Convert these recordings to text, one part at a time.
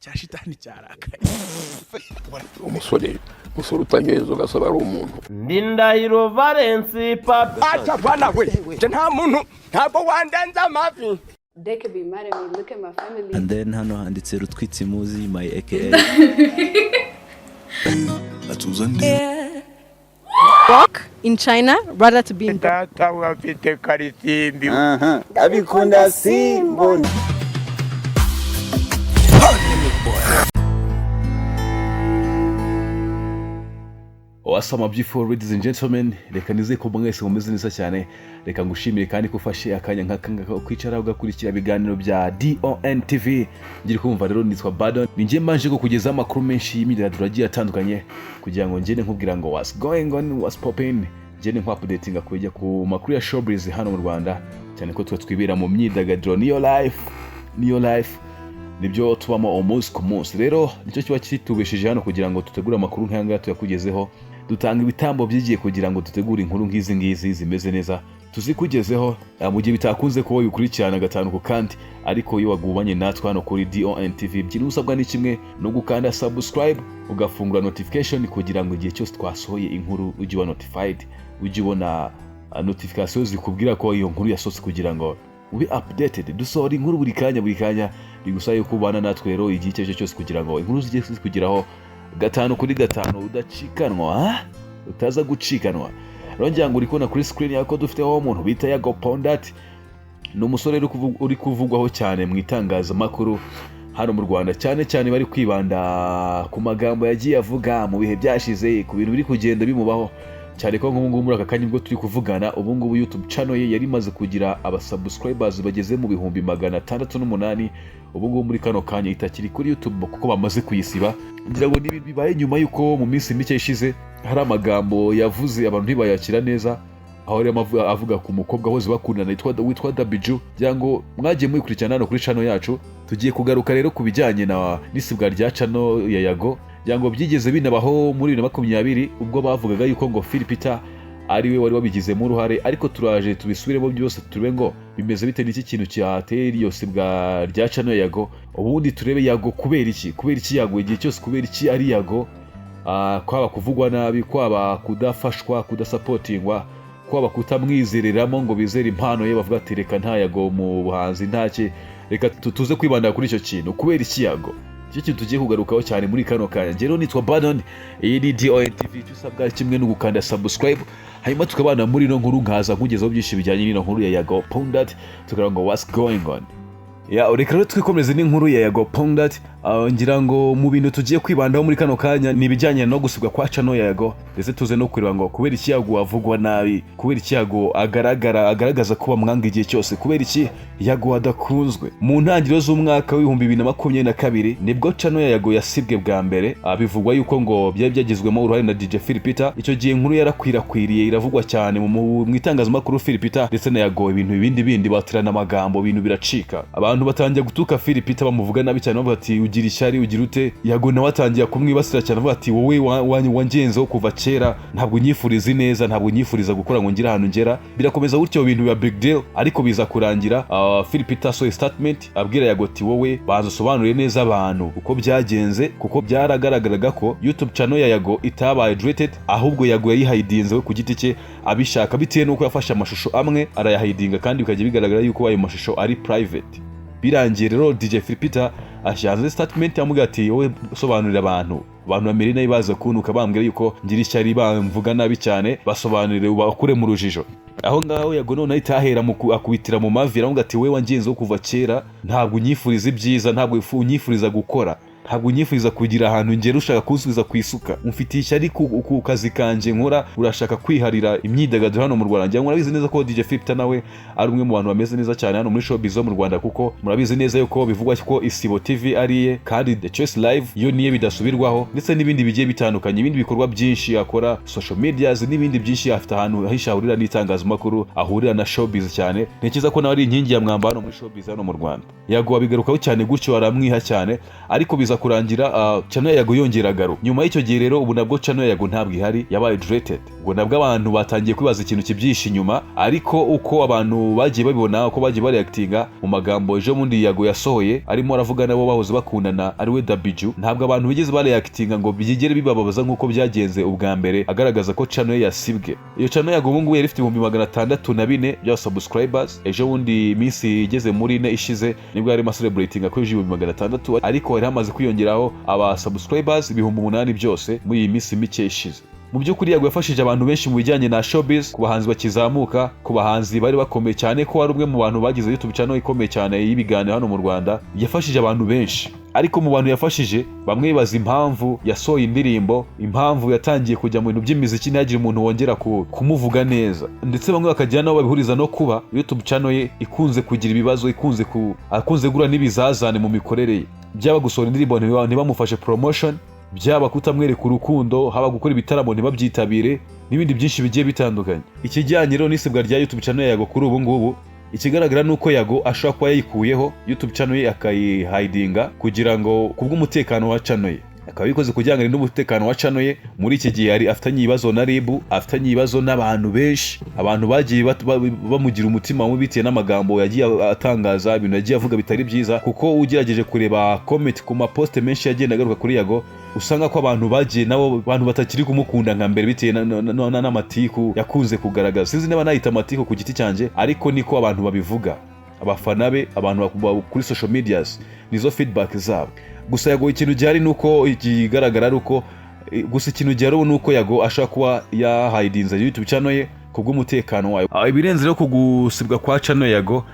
cya shitani cyarakaye. umusore utanyoheza ugasaba ari umuntu. Ndindahiro Valence Papa. Acha bana we, nta muntu ntabwo wandanza amavi. They could be mad at me. Look at my family. And then hano handitse Rutwitsi Muzi, my aka. Work in China rather to be in Data wafite karisimbi. Abikunda simbona. Awesome beautiful ladies and gentlemen, reka nize ko mwese mumeze neza cyane. Reka ngushimire kandi ko ufashe akanya nk'akanga kwicara ugakurikira ibiganiro bya DON TV. Ngira kumva rero nitwa Badon. Ninjye manje ko kugeza amakuru menshi y'imyidagaduro agiye atandukanye kugira ngo ngende nkubwira ngo what's going on, what's popping. Ngende nko updating kujya ku makuru ya showbiz hano mu Rwanda, cyane ko twibera mu myidagaduro niyo life. Nibyo tubamo almost ku munsi. Rero nicyo kiba kitubesheje hano kugira ngo tutegure amakuru nk'aya tuyakugezeho. Dutanga ibitambo byigiye kugira ngo dutegure inkuru nk'izi zimeze neza tuzikugezeho mu gihe bitakunze ko bikurikirana gatanu ku kandi, ariko iyo wagubanye natwe hano kuri DON TV byino usabwa ni kimwe no gukanda subscribe ugafungura notification kugira ngo igihe cyose twasohoye inkuru ujye uba notified, ujye ubona notification zikubwira ko iyo nkuru yasohotse kugira ngo ube updated. Dusohora inkuru buri kanya bigusaba yuko ubana natwe rero igihe cyose kugira ngo inkuru zijye zikugeraho gatanu kuri gatanu udacikanwa, utaza gucikanwa. Rongira ngo uri kubona kuri screen yako dufiteho umuntu bita Yago Pondat, ni umusore uri kuvugwaho cyane mu itangazamakuru hano mu Rwanda, cyane bari kwibanda ku magambo yagiye avuga mu bihe byashize, ku bintu biri kugenda bimubaho cyane ko nk'ubu ngubu muri aka kanya ubwo turi kuvugana ubu ngubu YouTube channel ye yari imaze kugira abasubscribers bageze mu bihumbi 608. ubu ngubu muri kano kanya itakiri kuri YouTube kuko bamaze kuyisiba. Ngira ngo nibi bibaye nyuma yuko mu minsi mike ishize hari amagambo yavuze abantu ntibayakira neza, aho ari avuga ku mukobwa hoze bakundana witwa Dabiju. Byango mwagiye muyikurikirana hano kuri channel yacu. Tugiye kugaruka rero kubijyanye na nisibwa rya channel ya Yago. Byango byigeze binabaho muri 2020 ubwo bavugaga yuko ngo Philipita ari we wari wabigizemo uruhare, ariko turaje tubisubiremo byose turebe ngo bimeze bite n'iki kintu cyateye iyo sibwa rya channel Yago. Ubundi turebe Yago kubera iki Yago igihe cyose kubera iki ari Yago, kwaba kuvugwa nabi, kwaba kudafashwa, kudasupportingwa, kwaba kutamwizereramo ngo bizere impano ye bavuga ati reka nta Yago mu buhanzi ntacye. Reka tuze kwibanda kuri icyo kintu kubera iki Yago. Icyo kintu tugiye kugarukaho cyane muri kano kanya. Njyewe nitwa Badon, iyi ni DON TV. Tusabwa kimwe no gukanda subscribe, hanyuma tukabana muri no nkuru nkaza kugezaho byinshi bijyanye n'ino nkuru ya Yago Pondat, tukagira ngo what's going on. Reka rero twikomeze n'inkuru ya Yago Pondat. Ngira ngo mu bintu tugiye kwibandaho muri kano kanya ni bijyanye no gusibwa kwa channel ya Yago, ndetse tuze no kureba ngo kubera iki Yago avugwa nabi, kubera iki Yago agaragaza ko bamwanga igihe cyose, kubera iki Yago adakunzwe. Mu ntangiriro z'umwaka w'2022 nibwo channel ya Yago yasibwe bwa mbere, bivugwa yuko ngo byari byagizwemo uruhare na DJ Philipita. Icyo gihe inkuru yarakwirakwiriye iravugwa cyane mu itangazamakuru Philipita ndetse na Yago, ibintu bindi batirana amagambo, ibintu biracika, abantu batangiye gutuka Philipita bamuvuga nabi cyane, bavuga ati ugira ishyari, ugira ute. Yago nawe atangiye kumwibasira cyane avuga ati wowe wangenzeho kuva kera, ntabwo unyifuriza neza, ntabwo unyifuriza gukora ngo ngire ahantu ngera. Birakomeza gutyo bintu biba big deal, ariko biza kurangira Philipita so statement abwira Yago ati wowe banza usobanurire neza abantu uko byagenze, kuko byaragaragaraga ko YouTube channel ya Yago itabaye deleted, ahubwo Yago yayihidinze we ku giti cye abishaka, bitewe nuko yafashe amashusho amwe arayahidinga kandi bikajya bigaragara yuko ayo mashusho ari private. Birangiye rero DJ Philipita ashanze statement amubwira ati wowe sobanurira abantu bamere nabi baza kunuka bambwira yuko ngira ishyari bamvuga nabi cyane, basobanurire ubakure mu rujijo. Aho ngaho Yago none ahitahera mu akubitira mu mavi, aramubwira ati wowe wangenzeho kuva kera, ntabwo unyifuriza ibyiza, ntabwo unyifuriza gukora, ntabwo unyifuriza kugira ahantu ngera, ushaka kunsubiza ku isuka, umfitiye ishyari ku kazi kanje nkora, urashaka kwiharira imyidagaduro hano mu Rwanda. Ngira murabizi neza ko DJ Philipita nawe ari umwe mu bantu bameze neza cyane hano muri showbiz mu Rwanda, kuko murabizi neza yuko bivugwa ko Isibo TV ariye, kandi The Choice Live yo niye bidasubirwaho, ndetse n'ibindi bigiye bitandukanye, ibindi bikorwa byinshi akora, social medias n'ibindi byinshi, afite ahantu ahishahurira n'itangazamakuru, ahurira na showbiz cyane. Ntekereza ko nawe ari inkingi ya mwamba hano muri showbiz hano mu Rwanda. Yago abigarukaho cyane gutyo aramwiha cyane, ariko biza biza kurangira channel ya Yago yongera garu. Nyuma y'icyo gihe rero ubu nabwo channel ya Yago ntabwo ihari, yabaye deleted. Ngo nabwo abantu batangiye kwibaza ikintu kibyishe inyuma, ariko uko abantu bagiye babibona, uko bagiye bareactinga mu magambo ejo mundi Yago yasohoye arimo aravuga nabo bahoze bakundana ari we Dabiju, ntabwo abantu bigeze bareactinga ngo byigere bibababaza nkuko byagenze ubwa mbere agaragaza ko channel yasibwe. Iyo channel Yago ubu yari ifite 604 bya subscribers, ejo bundi iminsi igeze muri 4 ishize nibwo yari celebrating ko 600, ariko yari hamaze kwiyongeraho aba subscribers 8,000 byose muri iyi minsi mike ishize. Mu by'ukuri Yago yafashije abantu benshi mu bijyanye na showbiz, ku bahanzi bakizamuka, ku bahanzi bari bakomeye cyane, ko ari umwe mu bantu bagize YouTube channel ikomeye cyane y'ibiganiro hano mu Rwanda. Yafashije abantu benshi, ariko mu bantu yafashije bamwe bibaza impamvu yasohoye indirimbo, impamvu yatangiye kujya mu bintu by'imiziki ntihagire umuntu wongera kumuvuga neza, ndetse bamwe bakagira nabo babihuriza no kuba YouTube channel ye ikunze kugira ibibazo, akunze gura n'ibizazane mu mikorere ye, byaba gusohora indirimbo ntibamufashe promotion, byaba kutamwereka urukundo, haba gukora ibitaramo ntibabyitabire, n'ibindi byinshi bigiye bitandukanye. Ikijyanye rero n'isibwa rya YouTube channel Yago kuri ubu ngubu, ikigaragara nuko Yago ashobora kuba yayikuyeho YouTube channel ye akayihidinga kugira ngo kubw'umutekano wa channel ye, akaba bikoze kugira ngo arinde umutekano wa channel ye. Muri iki gihe yari afitanye ibibazo na RIB, afitanye ibibazo n'abantu benshi, abantu bagiye bamugira umutima mubi bitewe n'amagambo yagiye atangaza, ibintu yagiye avuga bitari byiza, kuko ugerageje kureba comment ku maposte menshi yagenda agaruka kuri Yago, usanga ko abantu bagiye nabo abantu batakiri kumukunda nka mbere bitewe n'amatiku yakunze kugaragaza. Sinzi niba nahita amatiku ku giti cyanje, ariko niko abantu babivuga, abafana be, abantu kuri social medias, nizo feedback zabo. Gusa Yago ikintu gihari nuko ikigaragara ruko gusa ikintu gihari nuko Yago ashaka kuba yahidinza YouTube channel ye kubw'umutekano wayo. Ibirenze rero kugusibwa kwa channel Yago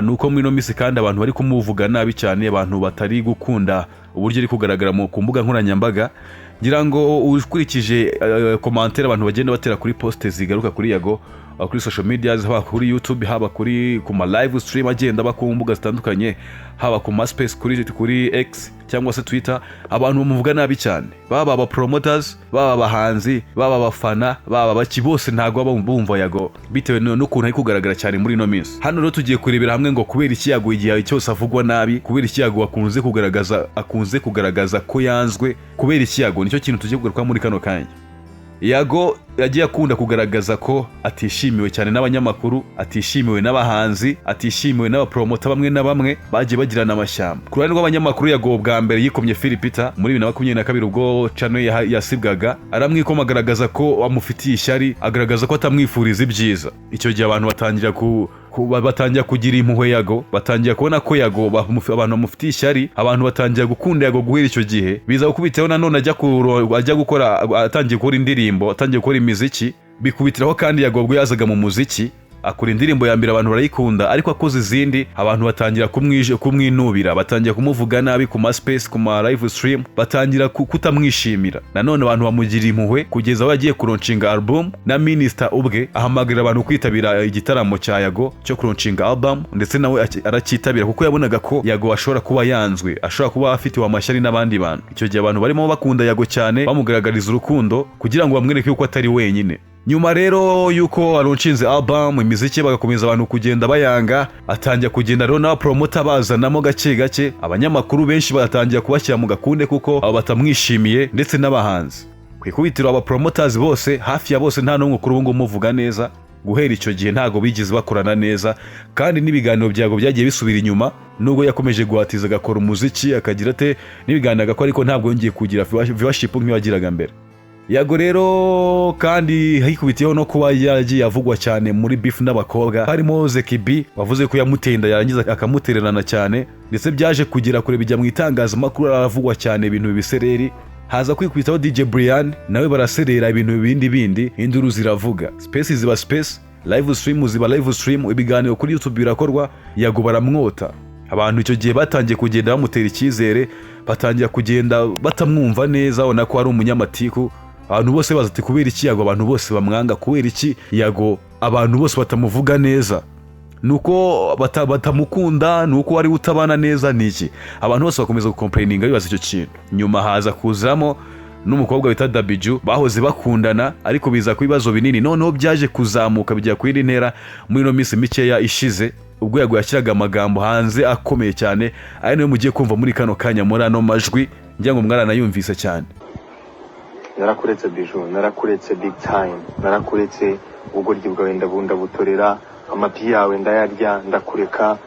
nuko muri no misi kandi abantu bari kumuvuga nabi cyane, abantu batari gukunda uburyo ari kugaragara mu kumbuga nkoranyambaga. Ngira ngo ukurikije commentaire abantu bagenda batera kuri poste zigaruka kuri Yago kuri social media, haba kuri YouTube, haba kuri ku ma live stream agenda bakumbuga zitandukanye, haba ku ma space kuri X cyangwa se Twitter, abantu bamuvuga nabi cyane, baba aba promoters, baba abahanzi, baba abafana, baba baki, bose ntago bumva Yago bitewe n'ukuntu ari kugaragara cyane muri no minsi. Hano rero tugiye kurebera hamwe ngo kubera iki Yago igihe cyose avugwa nabi, kubera iki Yago akunze kugaragaza ko yanzwe, kubera iki Yago, nicyo kintu tugiye kugaruka muri kano kanya. Yago yagiye akunda kugaragaza ko atishimiwe cyane n'abanyamakuru, atishimiwe n'abahanzi, atishimiwe n'abapromota bamwe na bamwe bagiye bagirana amashyamba. Ku ruhande rw'abanyamakuru Yago bwa mbere yikomye Philipita muri 2022 ubwo channel yasibwaga, aramwikoma agaragaza ko amufitiye ishyari, agaragaza ko atamwifuriza ibyiza. Icyo gihe abantu batangira kugira impuhwe Yago, batangira kubona ko Yago abantu bamufitiye ishyari, abantu batangira gukunda Yago guhera icyo gihe. Biza gukubitaho nanone ajya gukora, atangiye gukora indirimbo, atangiye gukora imiziki, bikubitiraho kandi Yago ubwo yazaga mu muziki akora indirimbo ya mbere abantu barayikunda, ariko akoze izindi abantu batangira kumwinubira, batangira kumuvuga nabi ku ma space, ku ma live stream, batangira kutamwishimira. Nanone abantu bamugira impuhwe kugeza aho yagiye kuronshinga album, na minister ubwe ahamagarira abantu kwitabira igitaramo cya Yago cyo kuronshinga album, ndetse nawe arakitabira kuko yabonaga ko Yago ashobora kuba yanzwe, ashobora kuba afitiwe amashyari n'abandi bantu. Icyo gihe abantu barimo bakunda Yago cyane, bamugaragariza urukundo kugira ngo bamwereke yuko atari wenyine. Nyuma rero yuko aronshinze album, imiziki bagakomeza abantu kugenda bayanga, atangira kugenda rero na promoter bazanamo gake gake, abanyamakuru benshi batangira kubashyira mu gakunde kuko abo batamwishimiye, ndetse n'abahanzi. Kwikubitiro aba promoters bose, hafi ya bose nta n'umwe kuri ubu ngo muvuga neza. Guhera icyo gihe ntago bigize bakorana neza, kandi n'ibiganiro byago byagiye bisubira inyuma, nubwo yakomeje guhatiza agakora umuziki akagira ate n'ibiganiro agakora, ariko ntabwo yongeye kugira viewership nk'iyagiraga mbere. Yago rero kandi hikubitiyeho no kuba yagiye avugwa cyane muri beef n'abakobwa, harimo Zekibi wavuze ko yamutenda yarangiza akamutererana cyane, ndetse byaje kugira kure bijya mu itangazamakuru, aravugwa cyane ibintu bibisereri. Haza kwikubitaho DJ Brian nawe baraserera ibintu bindi, induru ziravuga, space ziba space, live stream ziba live stream, ibiganiro kuri YouTube birakorwa, Yago baramwota. Abantu icyo gihe batangiye kugenda bamutera icyizere, batangira kugenda batamwumva neza, ubona ko ari umunyamatiku. Abantu bose bazati kubera iki Yago abantu bose bamwanga, kubera iki Yago abantu bose batamuvuga neza, nuko batamukunda, nuko ari utabana neza niki. Abantu bose bakomeza gucomplaininga bibaza icyo kintu. Nyuma haza kuzamo n'umukobwa bita Dabiju, bahoze bakundana ariko biza ku bibazo binini, noneho byaje kuzamuka bijya ku yindi ntera muri no minsi mikeya ishize. ubwo Yago yashyiraga amagambo hanze akomeye cyane ari nayo mugiye kumva muri kano kanya muri ano majwi ngira ngo mwaranayumvise cyane. Narakuretse Bijou, narakuretse big time, narakuretse ubugoryi bwawe ndabunda butorera, amapi yawe ndayarya, ndakureka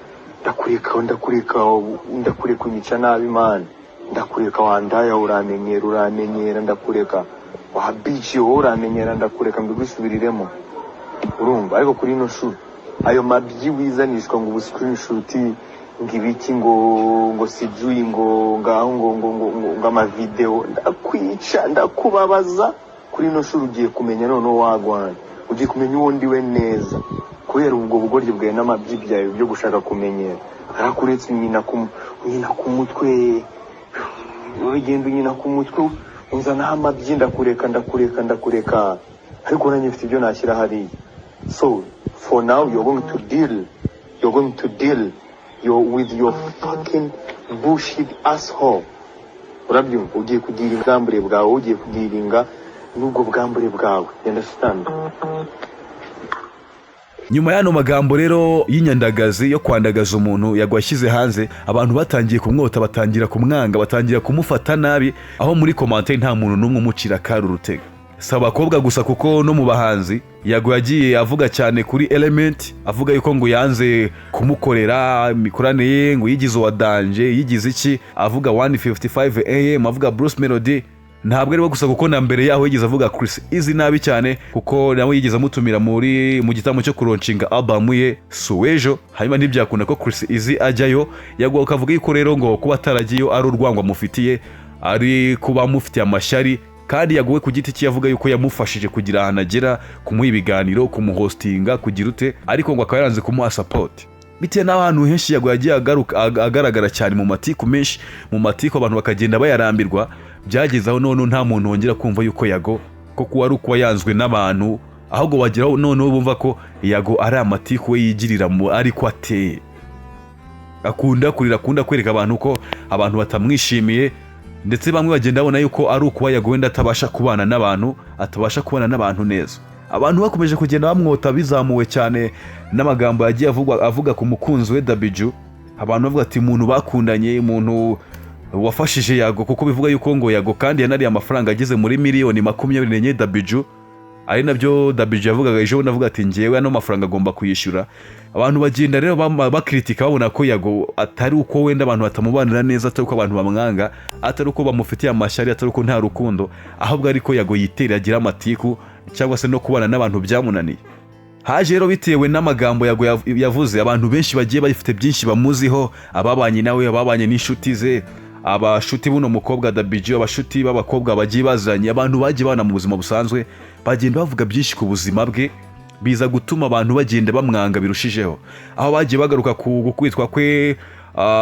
unyica nabi man, ndakureka wandaya uramenyera ndakureka, wabici uramenyera ndakureka mbigusubiriremo. Urumva ariko kuri ino shuri ayo mabyi wizanishwa ngo screenshot ngibiki ngo sijuyi ngo ama video ndakwica ndakubabaza kuri no shuru ugiye kumenya none wagwana ugiye kumenya uwo ndiwe neza kubera ubwo bugorye bwawe n'amabyi byawe byo gushaka kumenyera arakuretse nyina ku mutwe urugendo nyina ku mutwe unzana amabyi ndakureka ariko nanye mfite ibyo nashyira hari. So for now you're going to deal with your fucking bullshit asshole. Urabyumva ugiye kugira ingambure bwawe ugiye kugiringa nubwo bwambure bwawe. You understand? Nyuma y'ano magambo rero y'inyandagazi yo kwandagaza umuntu Yago yashyize hanze, abantu batangiye kumwota, batangira kumwanga, batangira kumufata nabi, aho muri commentaire nta muntu n'umwe umucira karu rutega. Saba abakobwa gusa kuko no mu bahanzi Yago yagiye avuga cyane kuri Element, avuga yuko ngo yanze kumukorera imikorane ye, ngo yigize wa danger, yigize iki, avuga 155 AM, avuga Bruce Melody. Ntabwo ari gusa kuko na mbere yaho yigize avuga Chris Easy nabi cyane, kuko nawe yigize amutumira mu gitamo cyo kuronshinga album ye Suwejo, hanyuma ntibyakunda ko Chris Easy ajyayo. Yago akavuga yuko rero ngo kuba ataragiyo ari urwango amufitiye, ari kuba amufitiye amashyari, kandi Yago we ku giti cye yavuga yuko yamufashije kugira ahantu agera, kumuha ibiganiro, kumuhostinga, kugira ute, ariko ngo akaba yaranze kumuha support. Bitewe n'abantu henshi Yago yagiye agaragara cyane mu matiku menshi, mu matiku abantu bakagenda bayarambirwa, byagezaho none nta muntu wongera kumva yuko Yago koko ari kuba yanzwe n'abantu, ahubwo bageraho none bumva ko Yago ari amatiku we yigirira ariko ateye. Akunda kwereka abantu ko abantu batamwishimiye, ndetse bamwe bagenda babona yuko ari ukuba Yago wenda atabasha kubana n'abantu neza. Abantu bakomeje kugenda bamwota bizamuwe cyane n'amagambo yagiye avuga ku mukunzi we Dabiju. Abantu bavuga ati umuntu bakundanye, umuntu wafashije Yago, kuko bivuga yuko ngo Yago kandi yanariye amafaranga ageze muri miliyoni 24 Dabiju, ari nabyo Dabiju yavugaga ejo navuga ati ngewe ano mafaranga agomba kuyishyura. Abantu bagenda rero bakritika babona ko Yago atari uko wenda abantu batamubanira neza, atari uko abantu bamwanga, atari uko bamufitiye amashyari, atari uko nta rukundo, ahubwo ariko Yago yitera agira amatiku cyangwa se no kubana n'abantu byamunaniye. Haje rero bitewe n'amagambo Yago yavuze, abantu benshi bagiye bafite byinshi bamuziho, ababanye nawe, ababanye n'inshuti ze, abashuti buno mukobwa Dabiju, abashuti b'abakobwa bagiye bazanye, abantu bagiye bana mu buzima busanzwe, bagenda bavuga byinshi ku buzima bwe, biza gutuma abantu bagenda bamwanga birushijeho. Aho bagiye bagaruka ku gukubitwa kwe,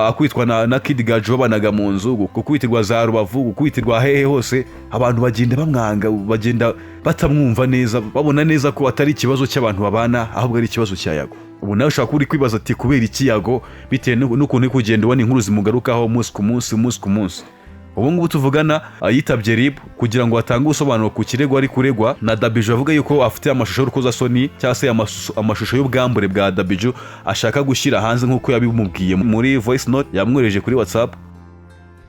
akwitwa na Kid Gaju babanaga mu nzu, gukwitirwa za Rubavu, gukwitirwa hehe hose, abantu bagenda bamwanga, bagenda batamwumva neza, babona neza ko atari ikibazo cy'abantu babana, ahubwo ari ikibazo cya Yago. Ubu nawe ushaka kuri kwibaza ati kubera iki Yago, bitewe n'ukuntu kugenda ubona inkuru zimugarukaho umunsi ku munsi. Ubu ngubu tuvugana yitabye RIB kugira ngo atange ubusobanuro ku kirego ari kuregwa na Dabiju. Avuga yuko afite amashusho y'urukozasoni cyangwa se amashusho y'ubwambure bwa Dabiju ashaka gushyira hanze nk'uko yabimubwiye muri voice note yamwohereje kuri WhatsApp.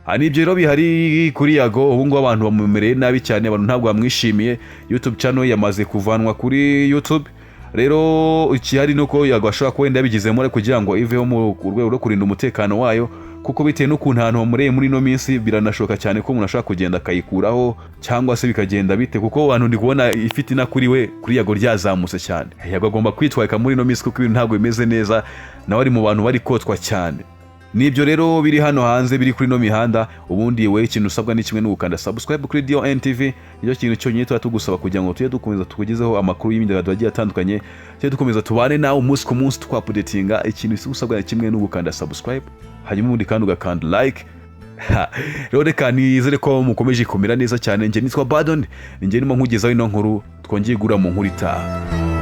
Hari ibyo rero bihari kuri Yago. Ubu ngubu abantu bamumereye nabi cyane, abantu ntabwo bamwishimiye. YouTube channel yamaze kuvanwa kuri YouTube. Rero ikihari nuko Yago ashaka kwenda yabigizemo kugira ngo iveho mu rwego rwo kurinda umutekano wayo, kuko bitewe n'ukuntu ahantu bamureye muri no minsi biranashoka cyane ko umuntu ashaka kugenda akayikuraho cyangwa se bikagenda bite, kuko abantu ndi kubona ifite na kuri we kuri Yago ryazamutse cyane. Yago agomba kwitwarika muri no minsi kuko ibintu ntabwo bimeze neza, nawe ari mu bantu bari kotwa cyane. Nibyo rero biri hano hanze, biri kuri no mihanda. Ubundi we ikintu usabwa ni kimwe n'ugukanda subscribe kuri DON TV, nicyo kintu cyonyine tuba tugusaba kugira ngo tujye dukomeza tukugezeho amakuru y'imyidagaduro agiye atandukanye, tujye dukomeza tubane nawe umunsi ku munsi twapudetinga. Ikintu usabwa ni kimwe n'ugukanda subscribe, hanyuma ubundi kandi ugakanda like. Rero reka nizere ko mukomeje kumera neza cyane. Nje nitwa Badon, nje nimo nkugezaho ino nkuru, twongeye gura mu nkuru itaha.